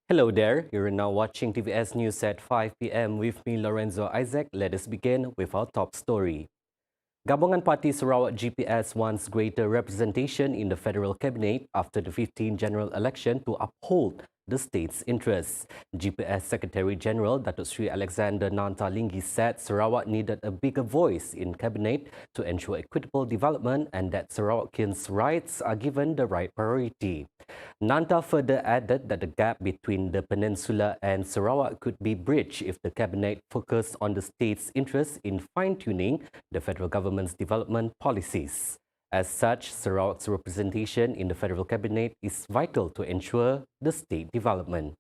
Hello there, you're now watching TVS News at 5 p.m. with me, Lorenzo Isaac. Let us begin with our top story. Gabungan Party Sarawak GPS wants greater representation in the federal cabinet after the 15th general election to uphold the state's interests. GPS Secretary General Datuk Sri Alexander Nantalinggi said Sarawak needed a bigger voice in cabinet to ensure equitable development and that Sarawakians' rights are given the right priority. Nanta further added that the gap between the peninsula and Sarawak could be bridged if the cabinet focused on the state's interests in fine-tuning the federal government's development policies. As such, Sarawak's representation in the federal cabinet is vital to ensure the state development.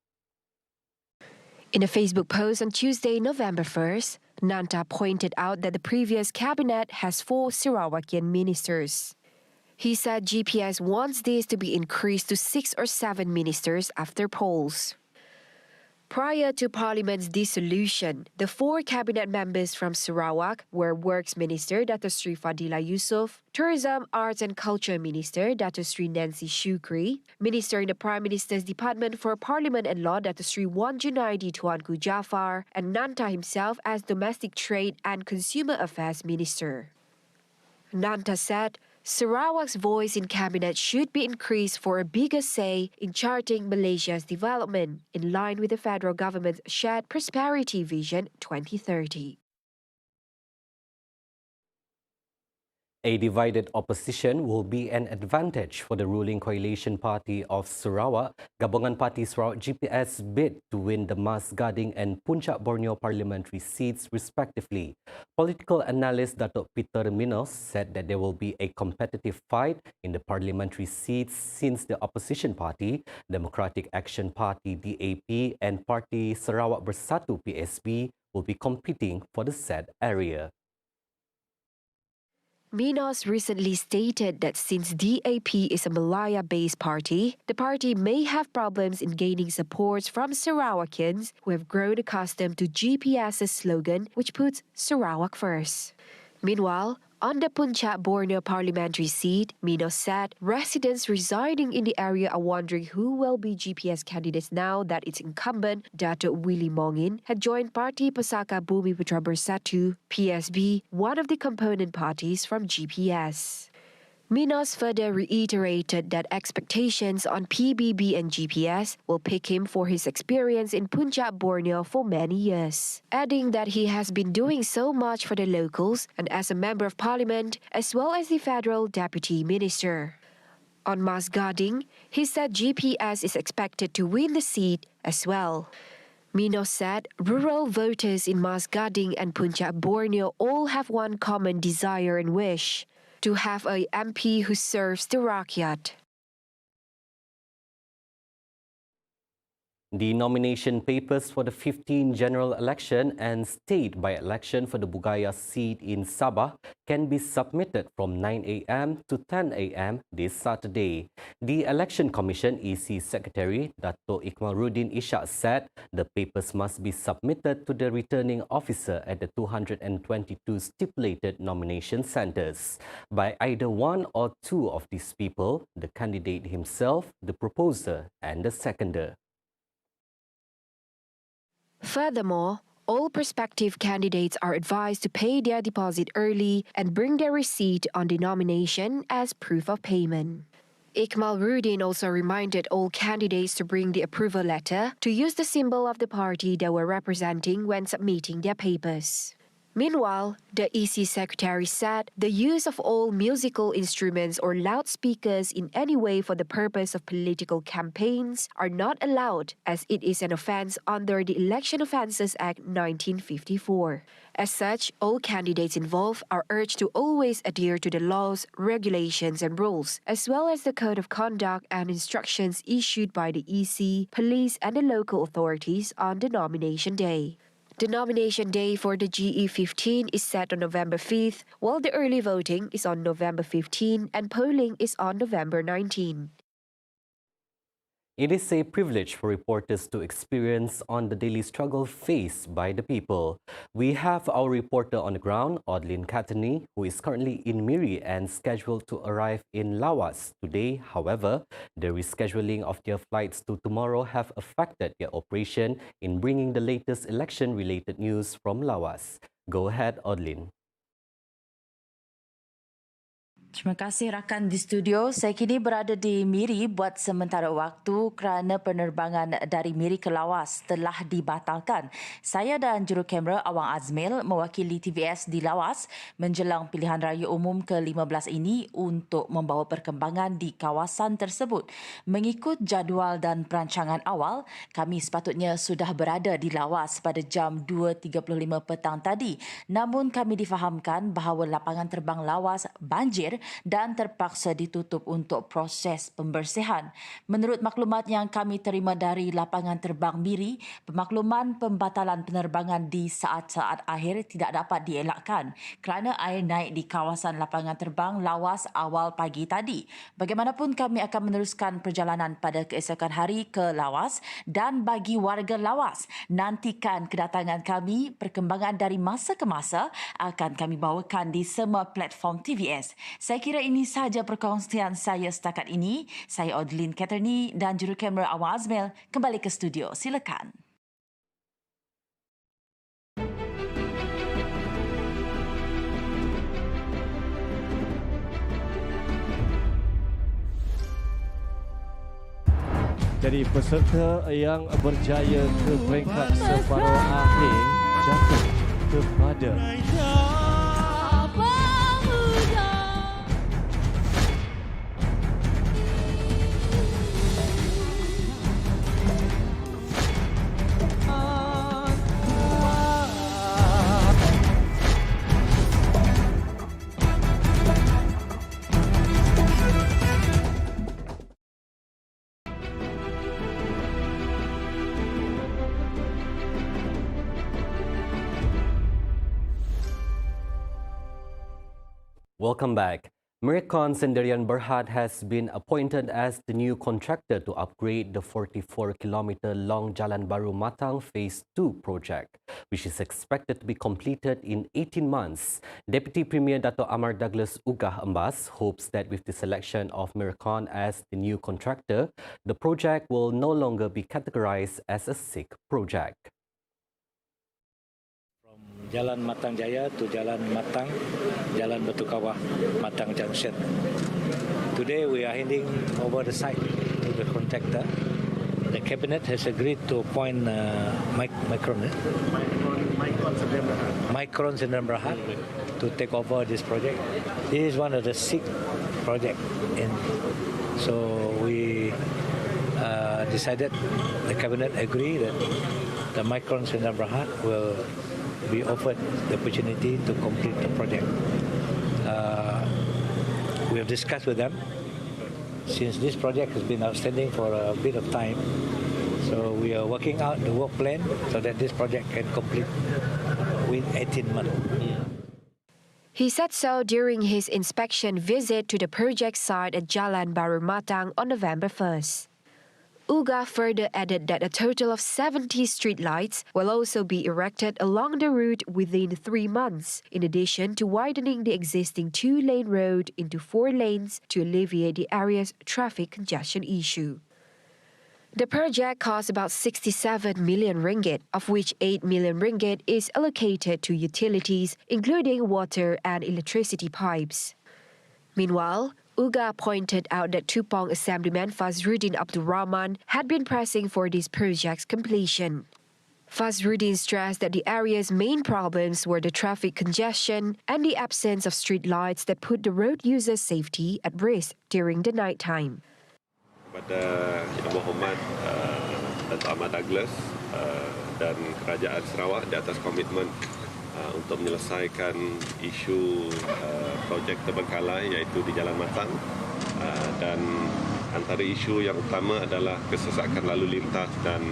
In a Facebook post on Tuesday, November 1st, Nanta pointed out that the previous cabinet has 4 Sarawakian ministers. He said GPS wants this to be increased to 6 or 7 ministers after polls. Prior to Parliament's dissolution, the 4 cabinet members from Sarawak were Works Minister Dato Sri Fadila Yusof, Tourism, Arts and Culture Minister Dato Sri Nancy Shukri, Minister in the Prime Minister's Department for Parliament and Law Dato Sri Wan Junaidi Tuanku Jafar, and Nanta himself as Domestic Trade and Consumer Affairs Minister. Nanta said Sarawak's voice in cabinet should be increased for a bigger say in charting Malaysia's development in line with the federal government's Shared Prosperity Vision 2030. A divided opposition will be an advantage for the ruling coalition party of Sarawak, Gabungan Party Sarawak GPS bid to win the Mas Gading and PUNCAK Borneo parliamentary seats respectively. Political analyst Datuk Peter Minos said that there will be a competitive fight in the parliamentary seats since the opposition party, Democratic Action Party DAP and Party Sarawak Bersatu PSB will be competing for the said area. Minos recently stated that since DAP is a Malaya-based party, the party may have problems in gaining support from Sarawakians who have grown accustomed to GPS's slogan, which puts Sarawak first. Meanwhile, on the PUNCAK Borneo parliamentary seat, Minos said residents residing in the area are wondering who will be GPS candidates now that its incumbent, Datuk Willie Mongin, had joined Parti Pusaka Bumi Putra Bersatu, PSB, one of the component parties from GPS. Minos further reiterated that expectations on PBB and GPS will pick him for his experience in PUNCAK Borneo for many years, adding that he has been doing so much for the locals and as a member of parliament as well as the federal deputy minister. On Mas Gading, he said GPS is expected to win the seat as well. Minos said rural voters in Mas Gading and PUNCAK Borneo all have one common desire and wish: to have a MP who serves the rakyat. The nomination papers for the 15th general election and state by-election for the Bugaya seat in Sabah can be submitted from 9 a.m. to 10 a.m. this Saturday. The Election Commission EC Secretary Dato Ikmalruddin Ishak said the papers must be submitted to the returning officer at the 222 stipulated nomination centres by either one or two of these people, the candidate himself, the proposer and the seconder. Furthermore, all prospective candidates are advised to pay their deposit early and bring their receipt on the nomination as proof of payment. Ikmalruddin also reminded all candidates to bring the approval letter to use the symbol of the party they were representing when submitting their papers. Meanwhile, the EC Secretary said the use of all musical instruments or loudspeakers in any way for the purpose of political campaigns are not allowed, as it is an offence under the Election Offences Act 1954. As such, all candidates involved are urged to always adhere to the laws, regulations and rules, as well as the code of conduct and instructions issued by the EC, police and the local authorities on the nomination day. The nomination day for the GE15 is set on November 5th, while the early voting is on November 15 and polling is on November 19. It is a privilege for reporters to experience on the daily struggle faced by the people. We have our reporter on the ground, Audlin Katani, who is currently in Miri and scheduled to arrive in Lawas today. However, the rescheduling of their flights to tomorrow have affected their operation in bringing the latest election-related news from Lawas. Go ahead, Audlin. Terima kasih rakan di studio. Saya kini berada di Miri buat sementara waktu kerana penerbangan dari Miri ke Lawas telah dibatalkan. Saya dan jurukamera Awang Azmil mewakili TVS di Lawas menjelang pilihan raya umum ke-15 ini untuk membawa perkembangan di kawasan tersebut. Mengikut jadual dan perancangan awal, kami sepatutnya sudah berada di Lawas pada jam 2.35 petang tadi. Namun kami difahamkan bahawa lapangan terbang Lawas banjir dan terpaksa ditutup untuk proses pembersihan. Menurut maklumat yang kami terima dari lapangan terbang Miri, pemakluman pembatalan penerbangan di saat-saat akhir tidak dapat dielakkan kerana air naik di kawasan lapangan terbang Lawas awal pagi tadi. Bagaimanapun kami akan meneruskan perjalanan pada keesokan hari ke Lawas dan bagi warga Lawas, nantikan kedatangan kami. Perkembangan dari masa ke masa akan kami bawakan di semua platform TVS. Saya kira ini sahaja perkongsian saya setakat ini. Saya Audlin Katani dan jurukamera Awang Azmil kembali ke studio. Silakan. Jadi peserta yang berjaya ke peringkat separuh akhir jatuh kepada Welcome back. Merakon Sendirian Berhad has been appointed as the new contractor to upgrade the 44-kilometer long Jalan Baru Matang Phase 2 project, which is expected to be completed in 18 months. Deputy Premier Dato' Amar Douglas Ugah Embas hopes that with the selection of Merakon as the new contractor, the project will no longer be categorized as a sick project. Jalan Matang Jaya to Jalan Matang, Jalan Batu Kawah, Matang Junction. Today we are handing over the site to the contractor. The cabinet has agreed to appoint Micron Sendirian Berhad to take over this project. This is one of the 6 projects, so we decided, the cabinet agree that the Micron Sendirian Berhad will be offered the opportunity to complete the project. We have discussed with them since this project has been outstanding for a bit of time, so we are working out the work plan so that this project can complete within 18 months. He said so during his inspection visit to the project site at Jalan Baru Matang on November 1st. Ugah further added that a total of 70 streetlights will also be erected along the route within 3 months, in addition to widening the existing 2-lane road into 4 lanes to alleviate the area's traffic congestion issue. The project costs about 67 million ringgit, of which 8 million ringgit is allocated to utilities, including water and electricity pipes. Meanwhile, Ugah pointed out that Tupong Assemblyman Fazruddin Abdul Rahman had been pressing for this project's completion. Fazruddin stressed that the area's main problems were the traffic congestion and the absence of street lights that put the road users' safety at risk during the night time. Kepada Yang Berhormat Dato' Amar Douglas dan Kerajaan Sarawak di atas komitmen untuk menyelesaikan isu projek terbengkalai iaitu di Jalan Matang, dan antara isu yang utama adalah kesesakan lalu lintas dan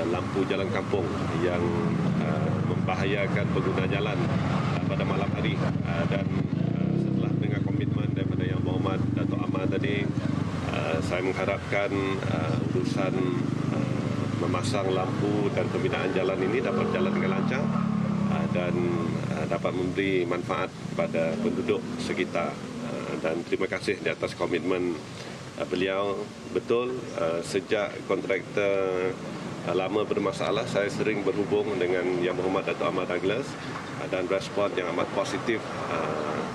lampu jalan kampung yang membahayakan pengguna jalan pada malam hari, dan setelah mendengar komitmen daripada Yang Berhormat Dato' Amar tadi, saya mengharapkan urusan memasang lampu dan pembinaan jalan ini dapat berjalan dengan lancar dan dapat memberi manfaat kepada penduduk sekitar. Dan terima kasih di atas komitmen beliau. Betul, sejak kontraktor lama bermasalah, saya sering berhubung dengan Yang Berhormat Datuk Ahmad Douglas dan respon yang amat positif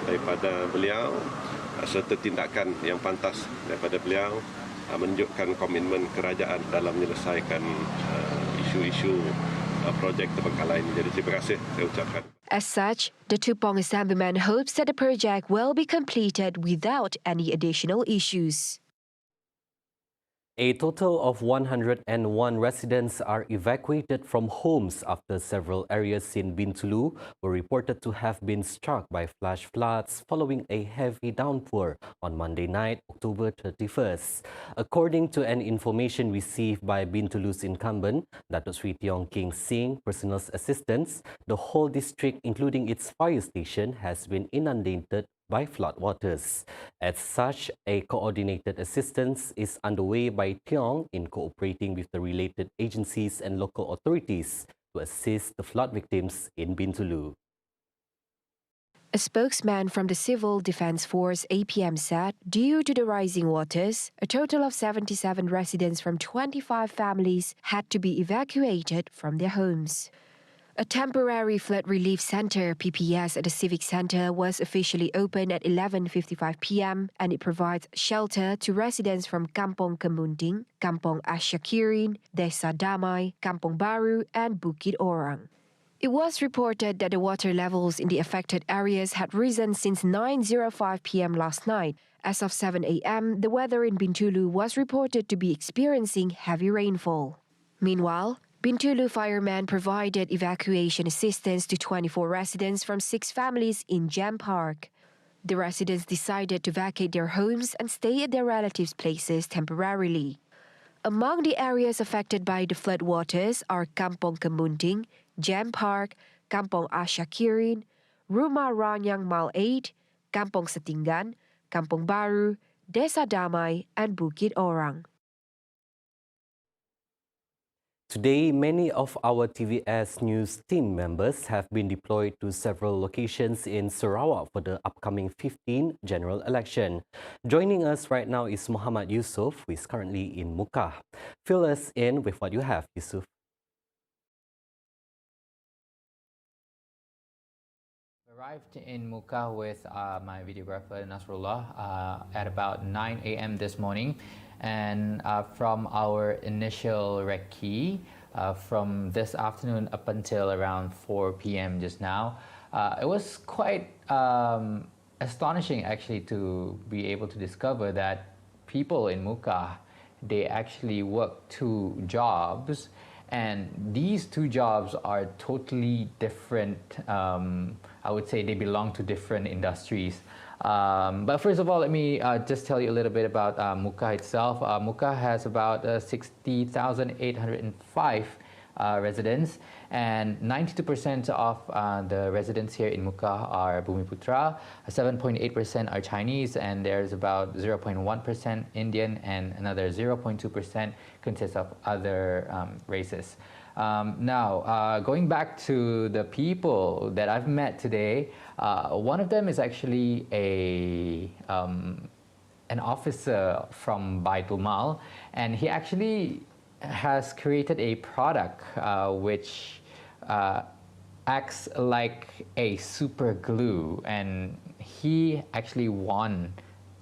daripada beliau serta tindakan yang pantas daripada beliau menunjukkan komitmen kerajaan dalam menyelesaikan isu-isu projek terbengkalai ini. Jadi terima kasih saya ucapkan. As such, the Tupong Assemblyman hopes that the project will be completed without any additional issues. A total of 101 residents are evacuated from homes after several areas in Bintulu were reported to have been struck by flash floods following a heavy downpour on Monday night, October 31st. According to an information received by Bintulu's incumbent, Datuk Sri Tiong King Singh, personal assistants, the whole district, including its fire station, has been inundated by floodwaters. As such, a coordinated assistance is underway by Tiong in cooperating with the related agencies and local authorities to assist the flood victims in Bintulu. A spokesman from the Civil Defence Force APM said, due to the rising waters, a total of 77 residents from 25 families had to be evacuated from their homes. A temporary flood relief center, PPS, at the Civic Center was officially opened at 11:55 p.m. and it provides shelter to residents from Kampong Kemunting, Kampong Asyakirin, Desa Damai, Kampong Baru and Bukit Orang. It was reported that the water levels in the affected areas had risen since 9:05 p.m. last night. As of 7 a.m., the weather in Bintulu was reported to be experiencing heavy rainfall. Meanwhile, Bintulu firemen provided evacuation assistance to 24 residents from 6 families in Gem Park. The residents decided to vacate their homes and stay at their relatives' places temporarily. Among the areas affected by the floodwaters are Kampong Kemunting, Gem Park, Kampong Asyakirin, Rumah Ranyang Mal 8, Kampong Setinggan, Kampong Baru, Desa Damai, and Bukit Orang. Today, many of our TVS News team members have been deployed to several locations in Sarawak for the upcoming 15th general election. Joining us right now is Muhammad Yusuf, who is currently in Mukah. Fill us in with what you have, Yusuf. Arrived in Mukah with my videographer Nasrullah at about 9 a.m. this morning, and from our initial recce from this afternoon up until around 4 p.m. just now, it was quite astonishing actually to be able to discover that people in Mukah, they actually work 2 jobs, and these 2 jobs are totally different. I would say they belong to different industries. But first of all, let me just tell you a little bit about Mukah itself. Mukah has about 60,805 residents, and 92% of the residents here in Mukah are Bumiputra, 7.8% are Chinese, and there's about 0.1% Indian, and another 0.2% consists of other races. Now, going back to the people that I've met today, one of them is actually an officer from Baitul Mal, and he actually has created a product which acts like a super glue, and he actually won,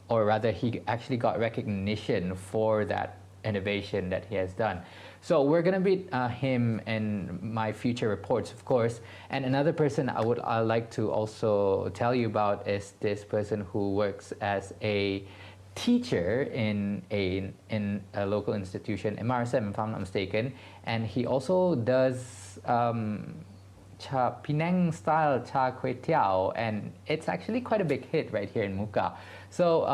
or rather he actually got recognition for that innovation that he has done. So we're going to meet him in my future reports, of course. And another person I would like to also tell you about is this person who works as a teacher in a local institution, MRSM, if I'm not mistaken. And he also does Penang style cha kway teow, and it's actually quite a big hit right here in Mukah. So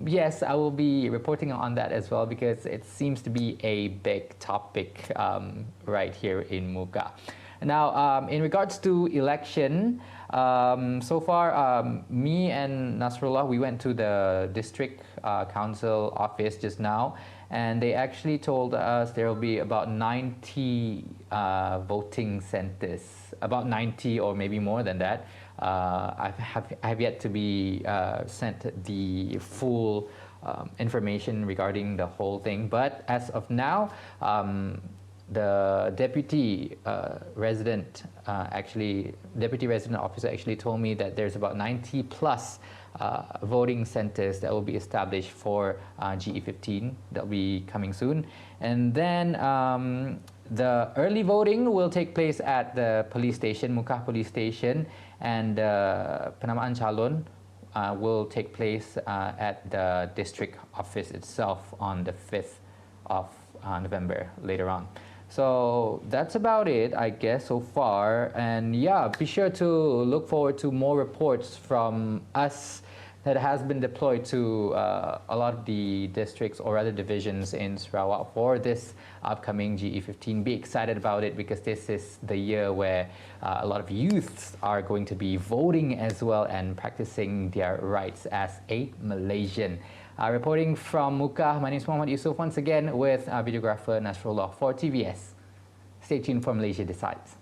yes, I will be reporting on that as well, because it seems to be a big topic right here in Mukah. Now, in regards to election, so far, me and Nasrullah, we went to the district council office just now, and they actually told us there will be about 90 voting centers, about 90 or maybe more than that. I have yet to be sent the full information regarding the whole thing, but as of now, the deputy resident officer actually told me that there's about 90 plus voting centers that will be established for GE15 that will be coming soon. And then the early voting will take place at the police station, Mukah police station, and penamaan calon will take place at the district office itself on the 5th of November later on. So that's about it, I guess, so far. And yeah, be sure to look forward to more reports from us that has been deployed to a lot of the districts or other divisions in Sarawak for this upcoming GE15. Be excited about it because this is the year where a lot of youths are going to be voting as well and practicing their rights as a Malaysian. Reporting from Mukah, my name is Muhammad Yusuf once again with videographer Nasrullah for TVS. Stay tuned for Malaysia Decides.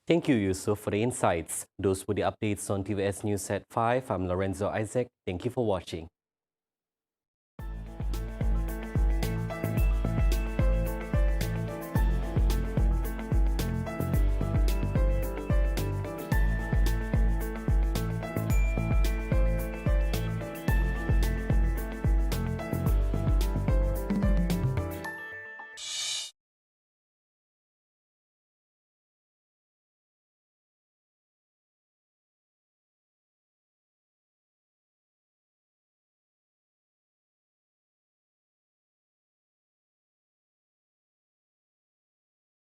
Thank you, Yusuf, for the insights. Those were the updates on TVS News at 5. I'm Lorenzo Isaac. Thank you for watching.